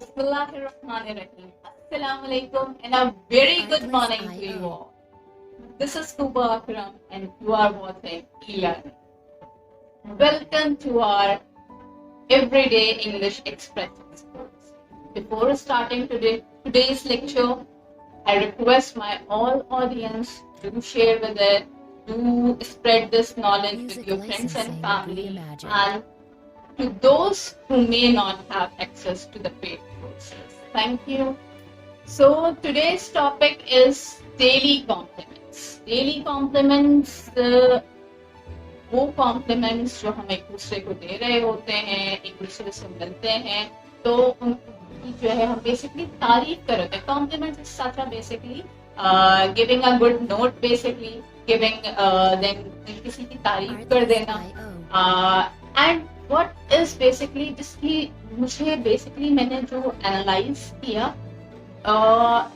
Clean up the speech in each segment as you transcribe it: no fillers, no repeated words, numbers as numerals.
Bismillahirrahmanirrahim. Assalamu alaikum and a very good morning to you all. This is Kuba Akram and you are watching e-learning. Welcome to our everyday English expressions course. Before starting today's lecture, I request my all audience to share with it, to spread this knowledge with your friends and family, and to those who may not have access to the paid courses. Thank you. So today's topic is daily compliments. Daily compliments, वो compliments जो हम एक दूसरे को दे रहे होते हैं, एक दूसरे से मिलते हैं, तो उनकी जो है हम बेसिकली तारीफ कर रहे होते हैं. Compliments is such a basically giving a good note, basically giving then किसी की तारीफ कर देना. एंड व्हाट इज बेसिकली जिसकी मुझे बेसिकली मैंने जो एनालाइज किया,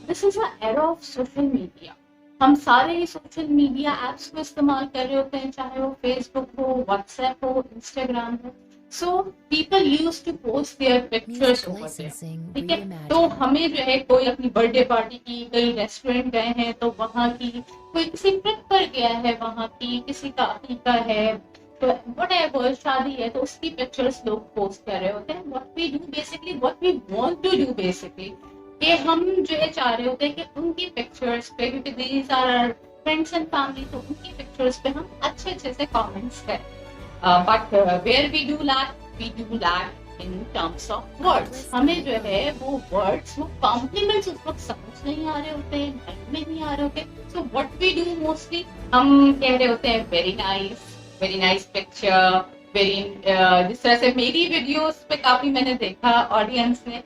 this is a era of social media. हम सारे ही सोशल मीडिया एप्स को इस्तेमाल कर रहे होते हैं, चाहे वो फेसबुक हो, व्हाट्सएप हो, इंस्टाग्राम हो. So people use to post their pictures over there. ठीक है, तो हमें जो है कोई अपनी बर्थडे पार्टी की, कहीं रेस्टोरेंट गए हैं तो वहाँ की, कोई किसी ट्रिप पर गया है वहाँ की, किसी का अकीका है, तो व्हाटएवर शादी है, तो उसकी पिक्चर्स लोग पोस्ट कर रहे होते हैं. What we do basically, what we want to do basically, कि हम जो है चाह रहे होते हैं कि उनकी पिक्चर्स पे, क्योंकि these are our friends and family, तो उनकी पिक्चर्स पे हम अच्छे अच्छे से कमेंट्स करें. But where we do lack in terms of words. हमें जो है वो वर्ड्स, वो कॉम्प्लीमेंट्स उस वक्त समझ नहीं आ रहे होते हैं, माइंड में नहीं आ रहे होते. So what we do mostly, हम कह रहे होते हैं वेरी नाइस पिक्चर, वेरी, जिस तरह से मेरी वीडियोस पे काफी मैंने देखा ऑडियंस ने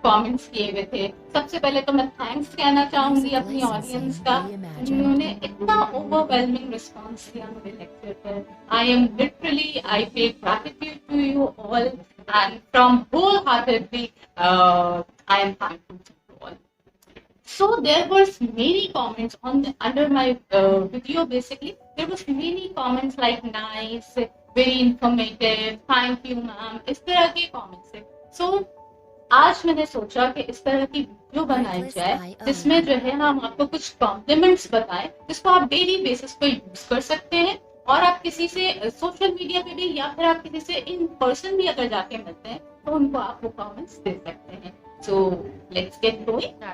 कमेंट्स किए हुए थे. सबसे पहले तो मैं थैंक्स कहना चाहूंगी अपनी ऑडियंस का, जिन्होंने इतना ओवरवेलमिंग रिस्पांस दिया मेरे लेक्चर पर. I am literally, I pay gratitude to you all and from whole heartedly I am thankful to you all. So there was many comments on under my video. Basically, there was many comments like nice, very informative, thank you ma'am, इस तरह के comments थे. So आज मैंने सोचा कि इस तरह की वीडियो बनाई जाए जिसमें जो है हम आपको कुछ कॉम्प्लीमेंट्स बताएं, जिसको आप डेली बेसिस पे यूज कर सकते हैं, और आप किसी से सोशल मीडिया पे भी या फिर आप किसी से इन पर्सन भी अगर जाके मिलते हैं तो उनको आप वो कमेंट्स दे सकते हैं. So let's get going.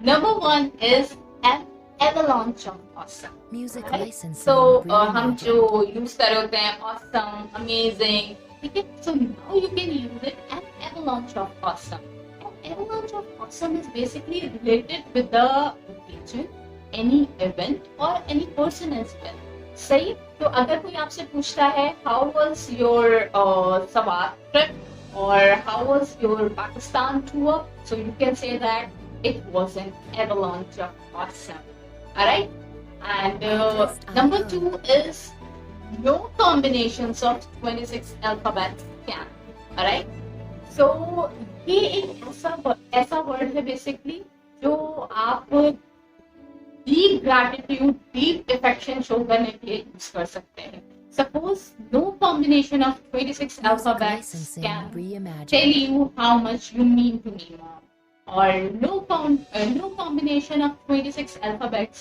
Number 1 is an avalanche of awesome. Music licensing. So हम जो यूज कर रहे होते हैं awesome, amazing, ठीक है. So now you can use it an avalanche of awesome. An avalanche of awesome is basically related with the occasion, any event or any person as well. सही. तो अगर कोई आपसे पूछता है how was your Sawat trip or how was your Pakistan tour, so you can say that it was an avalanche of awesome. Alright, and number 2 is no combinations of 26 alphabets can. Alright, so ये एक ऐसा word है basically जो आप deep gratitude, deep affection show करने के लिए use कर सकते हैं. Suppose no combination of 26 alphabets can tell you how much you mean to me, mom. Or no combination of 26 alphabets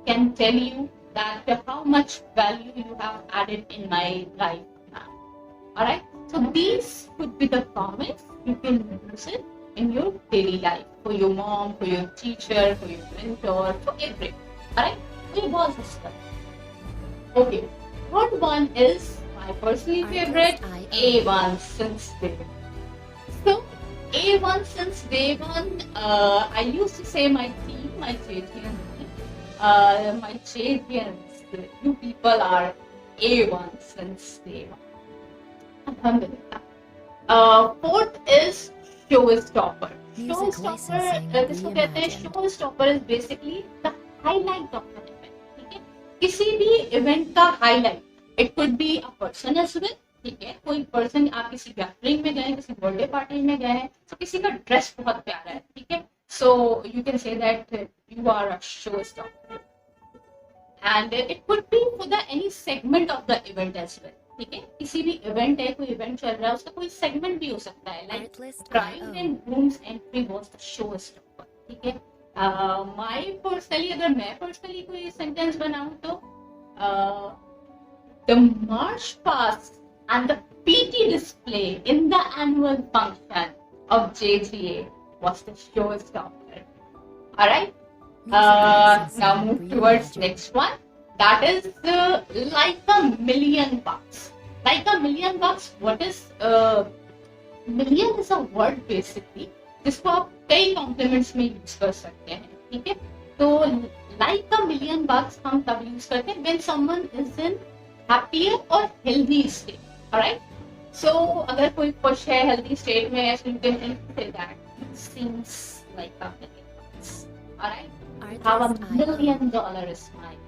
can tell you that how much value you have added in my life now. Alright, so these could be the comments you can use it in your daily life, for your mom, for your teacher, for your mentor, for everyone. Alright, so your boss is stuff. Okay, third one is my personal favorite, A1 since day. So A1 since day one, I used to say my team, my JT and me, my JT and you people are A1 since day one. Alhamdulillah. Fourth is showstopper. Showstopper, जिसको कहते हैं showstopper is basically the highlight of the event. ठीक है, किसी भी event का highlight. It could be a person as well. ठीक है, कोई पर्सन, आप किसी गैदरिंग में गए, किसी बर्थडे पार्टी में गए हैं, तो किसी का ड्रेस बहुत प्यारा है, ठीक है, so you can say that you are a show stopper. And it could be for the any segment of the event as well. ठीक है, किसी भी इवेंट है, कोई इवेंट चल रहा है, उसका कोई सेगमेंट भी हो सकता है, like bride and grooms entry was the show stopper, ठीक है। माय पर्सनली, अगर मैं पर्सनली कोई सेंटेंस बनाऊं तो the march past and the PT display in the annual function of JGA was the showstopper. Alright? Now move towards next one. That is like a million bucks. Like a million bucks, what is million is a word basically जिसको आप कई compliments में use कर सकते हैं, ठीक है। तो like a million bucks हम तब यूज करते हैं when someone is in happier or healthy state. Alright? So अगर कोई खुश है, healthy state में है, so you can say that it seems like a million bucks. Alright? Have $1 million smile.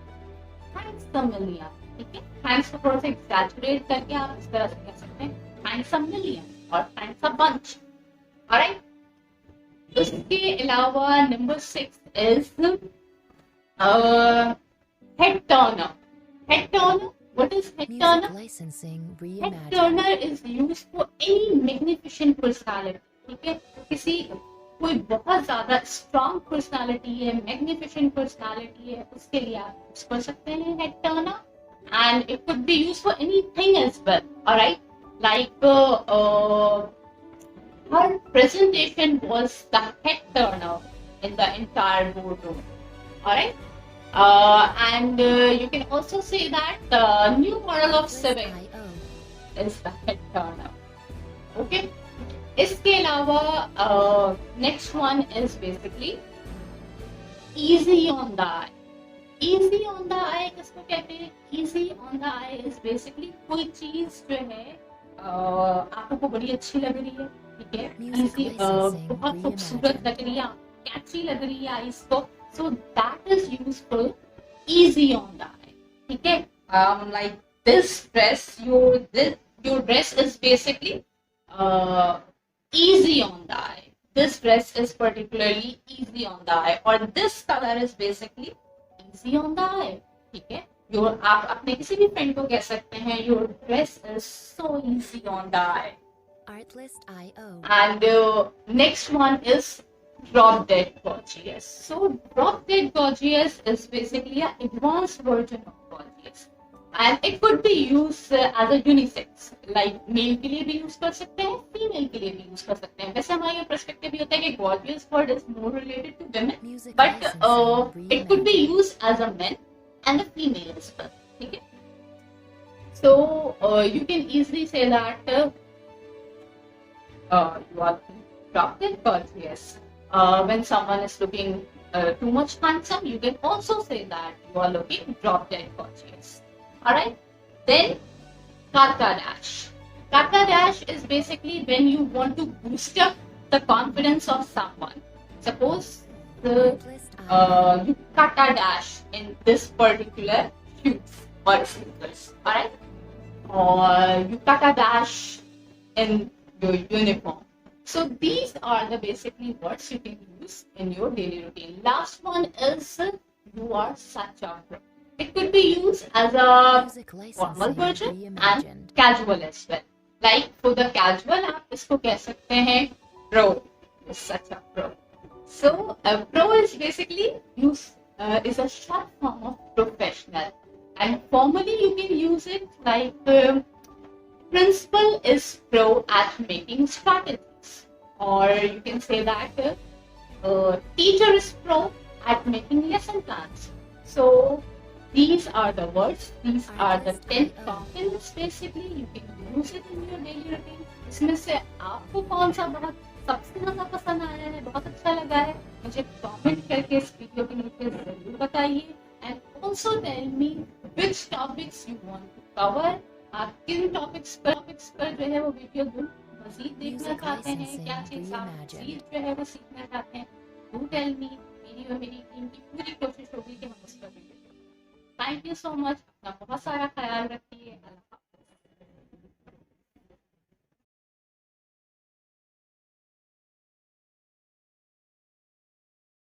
Thanks a million. ठीक है? Thanks को थोड़ा सा exaggerate करके आप इस तरह से कह सकते हैं thanks a million और thanks a bunch. Alright? उसके अलावा number 6 is head turner. Head turner. What is head turner? Head turner is used for any magnificent personality. ठीक है, किसी कोई बहुत ज्यादा स्ट्रॉन्ग पर्सनालिटी है, मैग्निफिसेंट पर्सनालिटी है, उसके लिए आप यूज कर सकते हैं head turner, and it could be use for anything as well. Alright, like her presentation was the head turner in the entire boardroom. Alright? And you can also say that the new model of Civic is the head turner. Okay? इसके अलावा next one is basically easy on the eye. Easy on the eye किसको कहते हैं? Easy on the eye is basically कोई चीज जो है आंखों को बड़ी अच्छी लग रही है, ठीक है, easy, बहुत खूबसूरत लग रही है, कैची लग रही है आईज को, so that is useful easy on the eye. ठीक है, like this dress, your dress is basically easy on the eye. This dress is particularly easy on the eye, or this color is basically easy on the eye. ठीक है, आप अपने किसी भी friend को कह सकते हैं your dress is so easy on the eye. Artlist.io. And next one is drop dead gorgeous. So drop dead gorgeous is basically an advanced version of gorgeous, and it could be used as a unisex. Like male के लिए भी use कर सकते हैं, female के लिए भी use कर सकते हैं. वैसे हमारा ये perspective भी होता है कि gorgeous word is more related to women, but it could be used as a man and a female as well. ठीक है? So you can easily say that you are drop dead gorgeous. When someone is looking too much handsome, you can also say that you are looking drop dead gorgeous. Alright? Then Kata dash. Kata dash is basically when you want to boost up the confidence of someone. Suppose you kata dash in this particular shoes or sneakers. Alright? Or you kata dash in your uniform. So these are the basically words you can use in your daily routine. Last one is you are such a pro. It could be used as a formal version and casual as well. Like for the casual, आप इसको कह सकते हैं pro. Is such a pro. So pro is basically is a short form of professional, and formally you can use it like principal is pro at making strategies, or you can say that teacher is pro at making lesson plans. So these are the words, these are the 10 tokens basically you can use it in your daily routine. इसमें से आपको कौन सा बहुत सबसे ज्यादा पसंद आया है, बहुत अच्छा लगा है, मुझे कमेंट करके इस वीडियो के नीचे जरूर बताइए, and also tell me which topics you want to cover. आप किन टॉपिक्स पर जो है वो वीडियो मजीद देखना चाहते हैं, क्या चीज आप मजीद जो है वो सीखना चाहते हैं, डू टेल मी. मेरी और मेरी टीम की पूरी कोशिश होगी कि हम उस पर video. Thank you so much. अपना बहुत सारा ख्याल रखें.